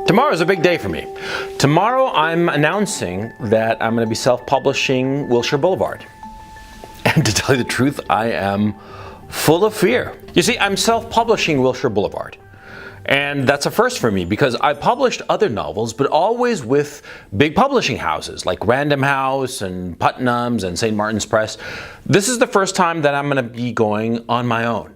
Tomorrow's a big day for me. Tomorrow I'm announcing that I'm going to be self-publishing Wilshire Boulevard. And to tell you the truth, I am full of fear. You see, I'm self-publishing Wilshire Boulevard. And that's a first for me because I published other novels, but always with big publishing houses like Random House and Putnam's and St. Martin's Press. This is the first time that I'm going to be going on my own.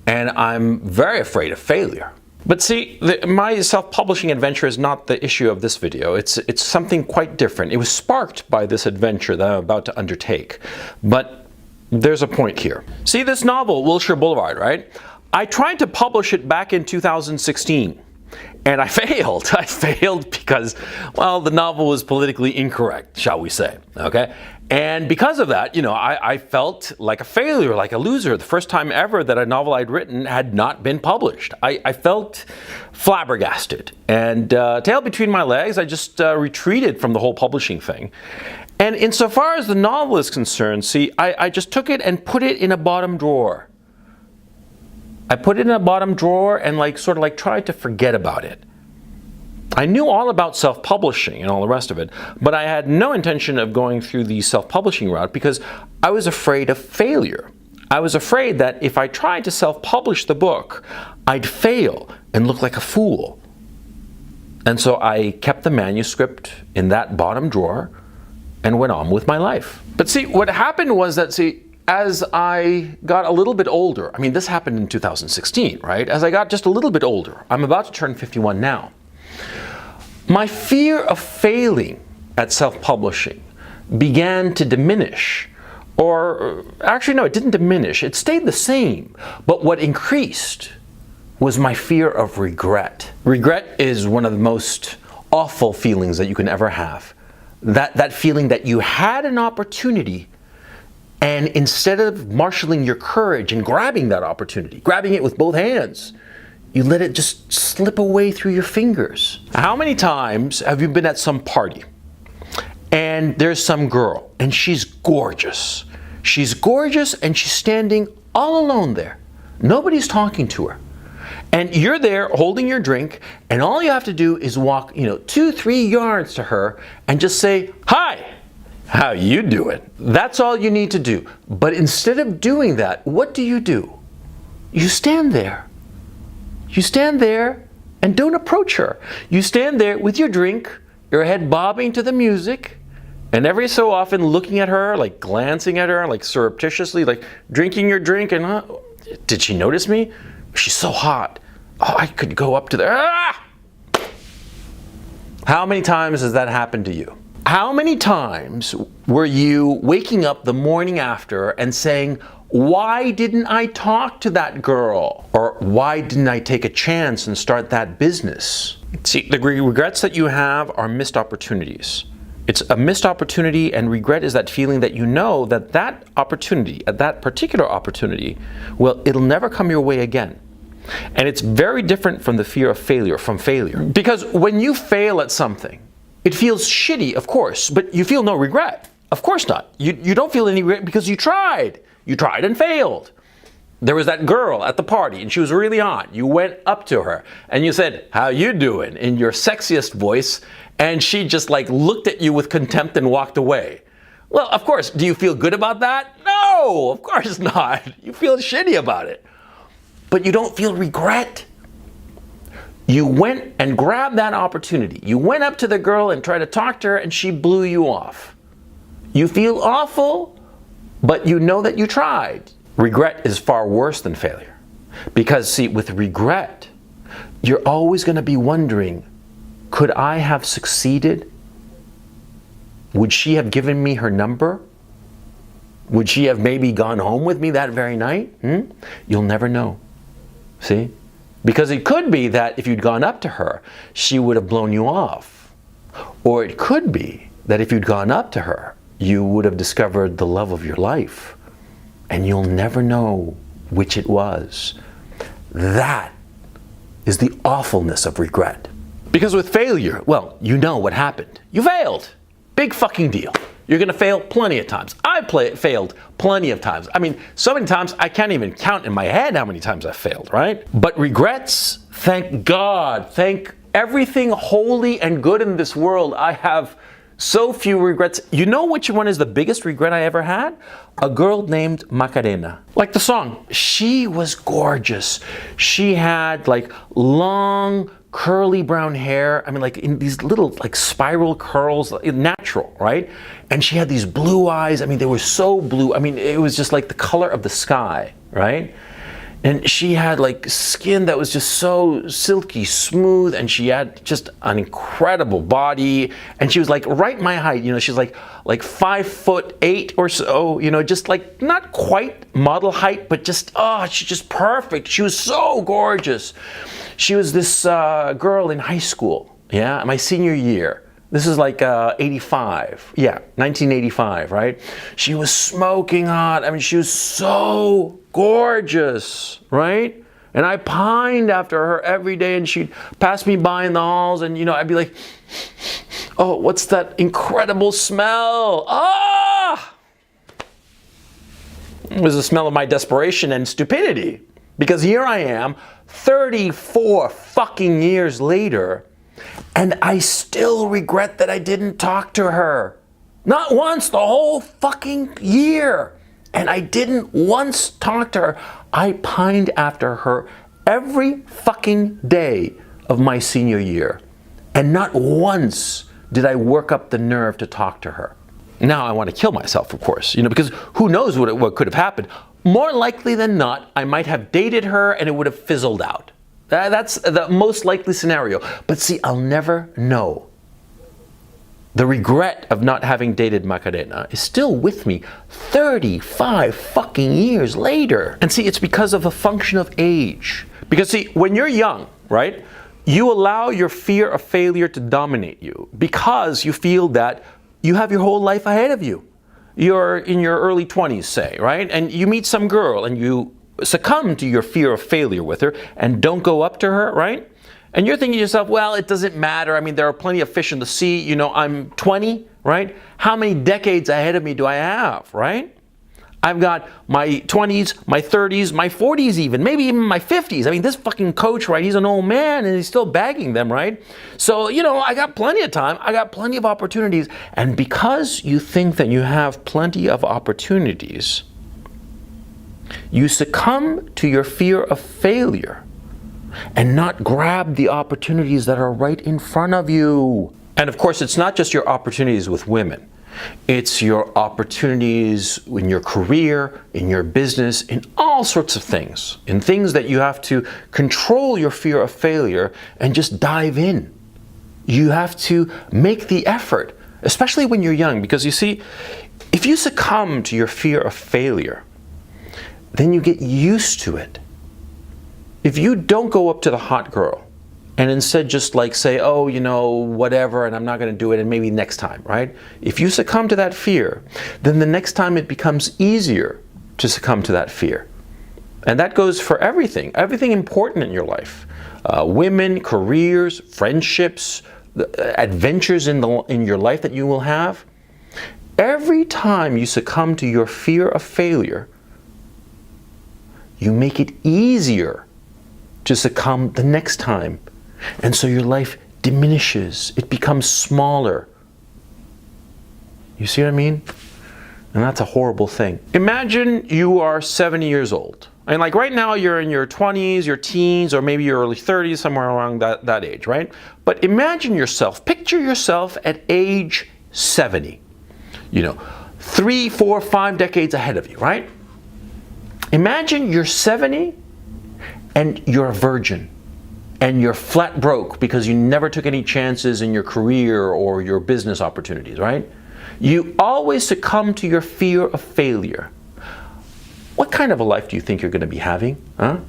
And I'm very afraid of failure. But see, my self-publishing adventure is not the issue of this video. It's something quite different. It was sparked by this adventure that I'm about to undertake. But there's a point here. See this novel, Wilshire Boulevard, right? I tried to publish it back in 2016. And I failed. I failed because, well, the novel was politically incorrect, shall we say, okay? And because of that, you know, I felt like a failure, like a loser. The first time ever that a novel I'd written had not been published. I felt flabbergasted. And tail between my legs, I just retreated from the whole publishing thing. And insofar as the novel is concerned, see, I just took it and put it in a bottom drawer. I put it in a bottom drawer and sort of tried to forget about it. I knew all about self-publishing and all the rest of it, but I had no intention of going through the self-publishing route because I was afraid of failure. I was afraid that if I tried to self-publish the book, I'd fail and look like a fool. And so I kept the manuscript in that bottom drawer and went on with my life. But see, what happened was that, as I got a little bit older, I mean, this happened in 2016, right? As I got just a little bit older, I'm about to turn 51 now. My fear of failing at self-publishing began to diminish. Or actually, no, it didn't diminish. It stayed the same. But what increased was my fear of regret. Regret is one of the most awful feelings that you can ever have. That feeling that you had an opportunity, and instead of marshaling your courage and grabbing that opportunity, grabbing it with both hands, you let it just slip away through your fingers. How many times have you been at some party and there's some girl and she's gorgeous? She's gorgeous and she's standing all alone there. Nobody's talking to her. And you're there holding your drink and all you have to do is walk, 2-3 yards to her and just say, "Hi. How you doing?" That's all you need to do. But instead of doing that, what do? You stand there. You stand there and don't approach her. You stand there with your drink, your head bobbing to the music, and every so often looking at her, glancing at her, surreptitiously, drinking your drink, and did she notice me? She's so hot. Oh, I could go up to there. Ah! How many times has that happened to you? How many times were you waking up the morning after and saying, "Why didn't I talk to that girl?" Or "Why didn't I take a chance and start that business?" See, the regrets that you have are missed opportunities. It's a missed opportunity, and regret is that feeling that you know that opportunity, that particular opportunity, well, it'll never come your way again. And it's very different from the fear of failure, Because when you fail at something, it feels shitty, of course, but you feel no regret. Of course not. You don't feel any regret because you tried. You tried and failed. There was that girl at the party and she was really hot. You went up to her and you said, "How you doing?" in your sexiest voice, and she just looked at you with contempt and walked away. Well, of course, do you feel good about that? No, of course not. You feel shitty about it. But you don't feel regret. You went and grabbed that opportunity. You went up to the girl and tried to talk to her and she blew you off. You feel awful, but you know that you tried. Regret is far worse than failure. Because see, with regret, you're always going to be wondering, could I have succeeded? Would she have given me her number? Would she have maybe gone home with me that very night? You'll never know. See? Because it could be that if you'd gone up to her, she would have blown you off. Or it could be that if you'd gone up to her, you would have discovered the love of your life. And you'll never know which it was. That is the awfulness of regret. Because with failure, well, you know what happened. You failed. Big fucking deal. You're going to fail plenty of times. I've failed plenty of times. I mean, so many times I can't even count in my head how many times I've failed, right? But regrets, thank God, thank everything holy and good in this world, I have so few regrets. You know which one is the biggest regret I ever had? A girl named Macarena. Like the song. She was gorgeous. She had like long, curly brown hair. I mean, like in these little like spiral curls, natural, right? And she had these blue eyes. I mean, they were so blue. I mean, it was just like the color of the sky, right? And she had like skin that was just so silky smooth, and she had just an incredible body, and she was like right my height, you know. She's like 5'8" or so, you know, just like not quite model height, but just she's just perfect. She was so gorgeous. She was this girl in high school, yeah, my senior year. This is like 85, yeah, 1985, right? She was smoking hot. I mean, she was so gorgeous, right? And I pined after her every day, and she'd pass me by in the halls, and, you know, I'd be like, oh, what's that incredible smell? Ah! It was the smell of my desperation and stupidity. Because here I am, 34 fucking years later, and I still regret that I didn't talk to her. Not once, the whole fucking year. And I didn't once talk to her. I pined after her every fucking day of my senior year. And not once did I work up the nerve to talk to her. Now I want to kill myself, of course, you know, because who knows what could have happened. More likely than not, I might have dated her and it would have fizzled out. That's the most likely scenario. But see, I'll never know. The regret of not having dated Macarena is still with me 35 fucking years later. And see, it's because of a function of age. Because see, when you're young, right, you allow your fear of failure to dominate you because you feel that you have your whole life ahead of you. You're in your early 20s, say, right? And you meet some girl and you succumb to your fear of failure with her and don't go up to her, right? And you're thinking to yourself, well, it doesn't matter. I mean, there are plenty of fish in the sea. You know, I'm 20, right? How many decades ahead of me do I have, right? I've got my 20s, my 30s, my 40s even, maybe even my 50s. I mean, this fucking coach, right, he's an old man and he's still bagging them, right? So, you know, I got plenty of time. I got plenty of opportunities. And because you think that you have plenty of opportunities, you succumb to your fear of failure and not grab the opportunities that are right in front of you. And of course, it's not just your opportunities with women. It's your opportunities in your career, in your business, in all sorts of things. In things that you have to control your fear of failure and just dive in. You have to make the effort, especially when you're young, because you see, if you succumb to your fear of failure, then you get used to it. If you don't go up to the hot girl and instead just like say, oh, you know, whatever, and I'm not going to do it, and maybe next time, right? If you succumb to that fear, then the next time it becomes easier to succumb to that fear. And that goes for everything important in your life. Women, careers, friendships, adventures in your life that you will have. Every time you succumb to your fear of failure, you make it easier to succumb the next time. And so your life diminishes. It becomes smaller. You see what I mean? And that's a horrible thing. Imagine you are 70 years old. And like right now you're in your 20s, your teens, or maybe your early 30s, somewhere around that age, right? But imagine yourself, picture yourself at age 70. You know, 3, 4, 5 decades ahead of you, right? Imagine you're 70 and you're a virgin and you're flat broke because you never took any chances in your career or your business opportunities, right? You always succumb to your fear of failure. What kind of a life do you think you're going to be having? Huh?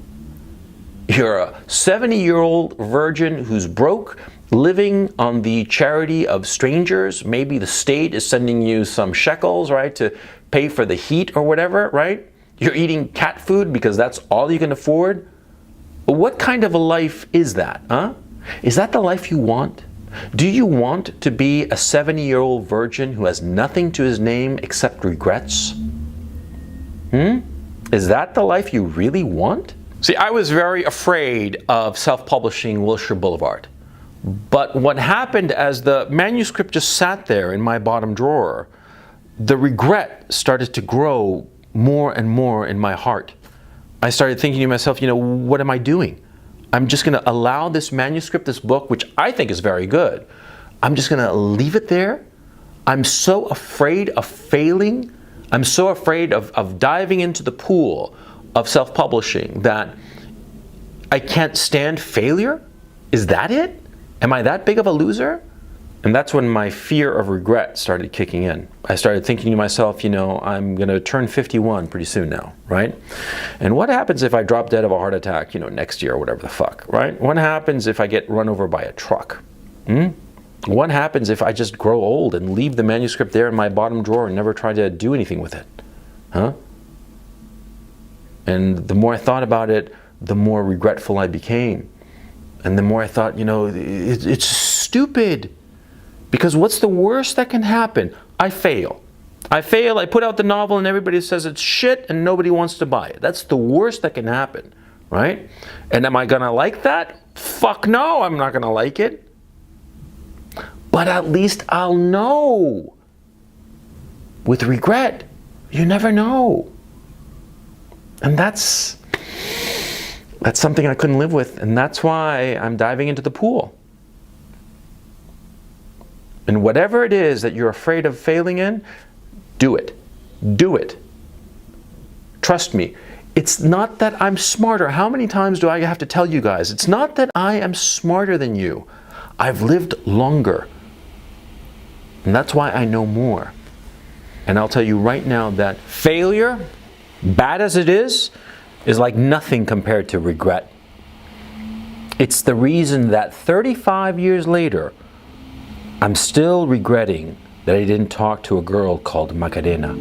You're a 70-year-old virgin who's broke, living on the charity of strangers. Maybe the state is sending you some shekels, right, to pay for the heat or whatever, right? You're eating cat food because that's all you can afford. What kind of a life is that, huh? Is that the life you want? Do you want to be a 70-year-old virgin who has nothing to his name except regrets? Is that the life you really want? See, I was very afraid of self-publishing Wilshire Boulevard. But what happened as the manuscript just sat there in my bottom drawer, the regret started to grow more and more in my heart. I started thinking to myself, what am I doing? I'm just going to allow this manuscript, this book, which I think is very good, I'm just going to leave it there. I'm so afraid of failing. I'm so afraid of diving into the pool of self-publishing that I can't stand failure? Is that it? Am I that big of a loser? And that's when my fear of regret started kicking in. I started thinking to myself, I'm going to turn 51 pretty soon now, right? And what happens if I drop dead of a heart attack, next year or whatever the fuck, right? What happens if I get run over by a truck? What happens if I just grow old and leave the manuscript there in my bottom drawer and never try to do anything with it? And the more I thought about it, the more regretful I became. And the more I thought, it's stupid. Because what's the worst that can happen? I fail. I put out the novel and everybody says it's shit and nobody wants to buy it. That's the worst that can happen, right? And am I gonna like that? Fuck no, I'm not gonna like it. But at least I'll know. With regret, you never know. And that's something I couldn't live with, and that's why I'm diving into the pool. And whatever it is that you're afraid of failing in, do it. Do it. Trust me. It's not that I'm smarter. How many times do I have to tell you guys? It's not that I am smarter than you. I've lived longer. And that's why I know more. And I'll tell you right now that failure, bad as it is like nothing compared to regret. It's the reason that 35 years later, I'm still regretting that I didn't talk to a girl called Macarena.